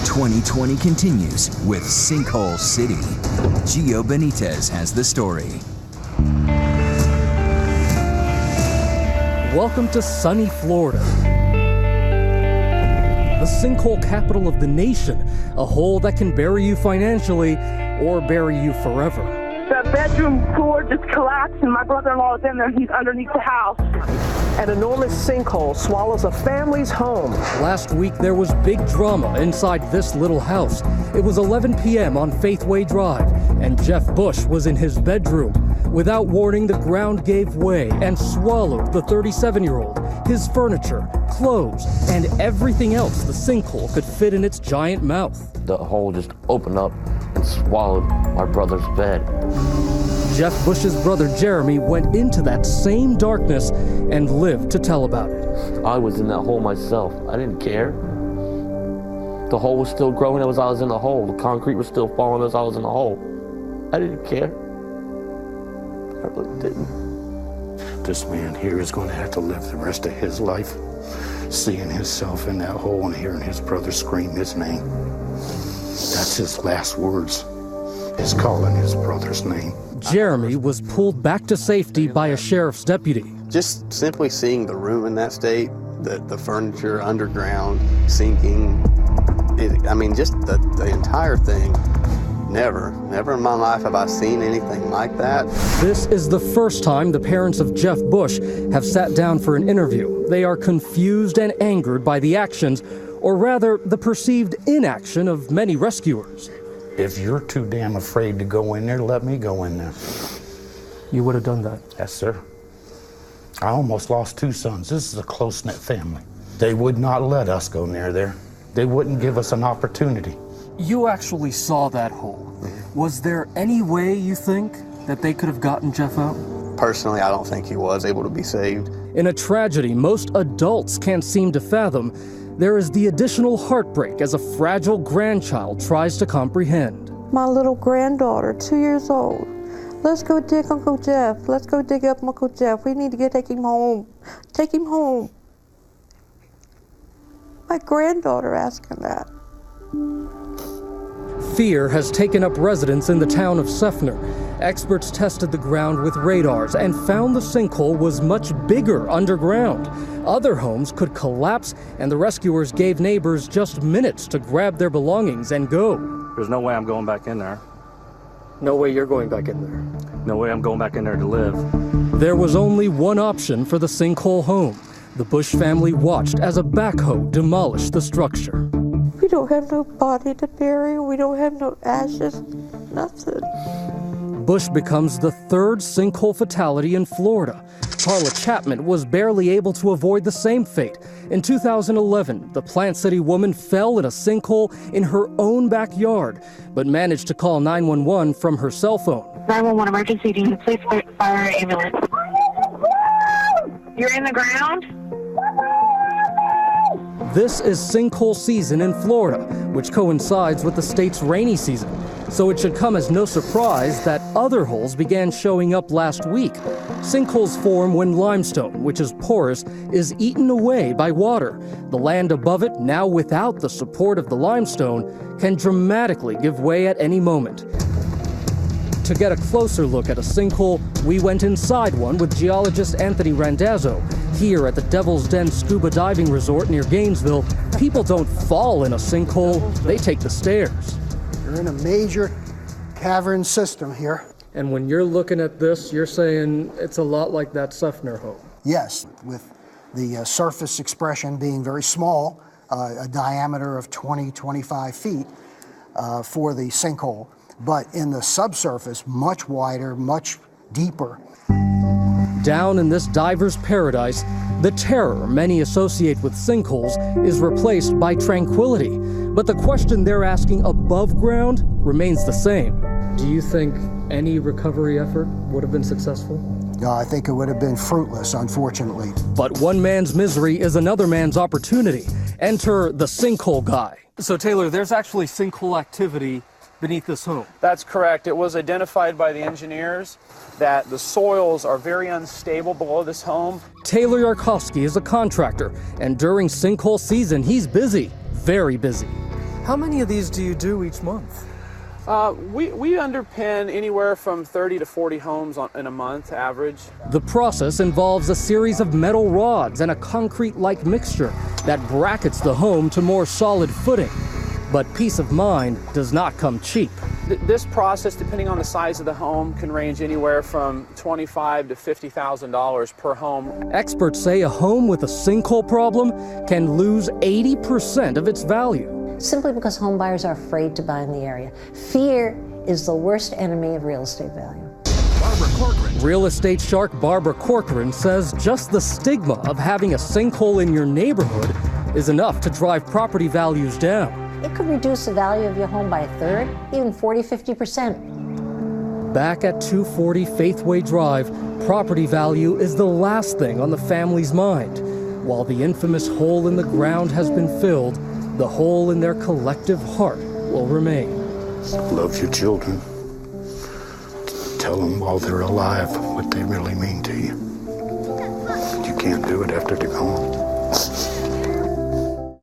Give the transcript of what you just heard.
2020 continues with Sinkhole City. Gio Benitez has the story. Welcome to sunny Florida, the sinkhole capital of the nation, a hole that can bury you financially or bury you forever. The bedroom floor just collapsed and my brother-in-law is in there. He's underneath the house. An enormous sinkhole swallows a family's home. Last week, there was big drama inside this little house. It was 11 p.m. on Faithway Drive, and Jeff Bush was in his bedroom. Without warning, the ground gave way and swallowed the 37-year-old, his furniture, clothes, and everything else the sinkhole could fit in its giant mouth. The hole just opened up and swallowed my brother's bed. Jeff Bush's brother Jeremy went into that same darkness and lived to tell about it. I was in that hole myself. I didn't care. The hole was still growing as I was in the hole. The concrete was still falling as I was in the hole. I didn't care. I really didn't. This man here is going to have to live the rest of his life seeing himself in that hole and hearing his brother scream his name. That's his last words, is calling his brother's name. Jeremy was pulled back to safety by a sheriff's deputy. Just simply seeing the room in that state, the furniture underground, sinking, just the entire thing. Never in my life have I seen anything like that. This is the first time the parents of Jeff Bush have sat down for an interview. They are confused and angered by the actions, or rather the perceived inaction of many rescuers. If you're too damn afraid to go in there, let me go in there. You would have done that? Yes, sir. I almost lost 2 sons. This is a close-knit family. They would not let us go near there. They wouldn't give us an opportunity. You actually saw that hole. Was there any way, you think, that they could have gotten Jeff out? Personally, I don't think he was able to be saved. In a tragedy most adults can't seem to fathom, there is the additional heartbreak as a fragile grandchild tries to comprehend. My little granddaughter, 2 years old. Let's go dig Uncle Jeff. Let's go dig up Uncle Jeff. We need to take him home. Take him home. My granddaughter asking that. Fear has taken up residence in the town of Seffner. Experts tested the ground with radars and found the sinkhole was much bigger underground. Other homes could collapse, and the rescuers gave neighbors just minutes to grab their belongings and go. There's no way I'm going back in there. No way you're going back in there. No way I'm going back in there to live. There was only one option for the sinkhole home. The Bush family watched as a backhoe demolished the structure. We don't have no body to bury. We don't have no ashes. Nothing. Bush becomes the 3rd sinkhole fatality in Florida. Carla Chapman was barely able to avoid the same fate. In 2011, the Plant City woman fell in a sinkhole in her own backyard, but managed to call 911 from her cell phone. 911 emergency, do you please fire ambulance? You're in the ground? This is sinkhole season in Florida, which coincides with the state's rainy season. So it should come as no surprise that other holes began showing up last week. Sinkholes form when limestone, which is porous, is eaten away by water. The land above it, now without the support of the limestone, can dramatically give way at any moment. To get a closer look at a sinkhole, we went inside one with geologist Anthony Randazzo. Here at the Devil's Den Scuba Diving Resort near Gainesville, people don't fall in a sinkhole, they take the stairs. You're in a major cavern system here. And when you're looking at this, you're saying it's a lot like that Seffner home. Yes, with the surface expression being very small, a diameter of 20-25 feet for the sinkhole. But in the subsurface, much wider, much deeper. Down in this diver's paradise, the terror many associate with sinkholes is replaced by tranquility. But the question they're asking above ground remains the same. Do you think any recovery effort would have been successful? I think it would have been fruitless, unfortunately. But one man's misery is another man's opportunity. Enter the sinkhole guy. So Taylor, there's actually sinkhole activity beneath this home. That's correct. It was identified by the engineers that the soils are very unstable below this home. Taylor Yarkowski is a contractor, and during sinkhole season, he's busy, very busy. How many of these do you do each month? We underpin anywhere from 30 to 40 homes in a month, average. The process involves a series of metal rods and a concrete-like mixture that brackets the home to more solid footing. But peace of mind does not come cheap. This process, depending on the size of the home, can range anywhere from $25,000 to $50,000 per home. Experts say a home with a sinkhole problem can lose 80% of its value. Simply because home buyers are afraid to buy in the area. Fear is the worst enemy of real estate value. Real estate shark Barbara Corcoran says just the stigma of having a sinkhole in your neighborhood is enough to drive property values down. It could reduce the value of your home by a third, even 40–50%. Back at 240 Faithway Drive, property value is the last thing on the family's mind. While the infamous hole in the ground has been filled, the hole in their collective heart will remain. Love your children. Tell them while they're alive what they really mean to you. You can't do it after they're gone.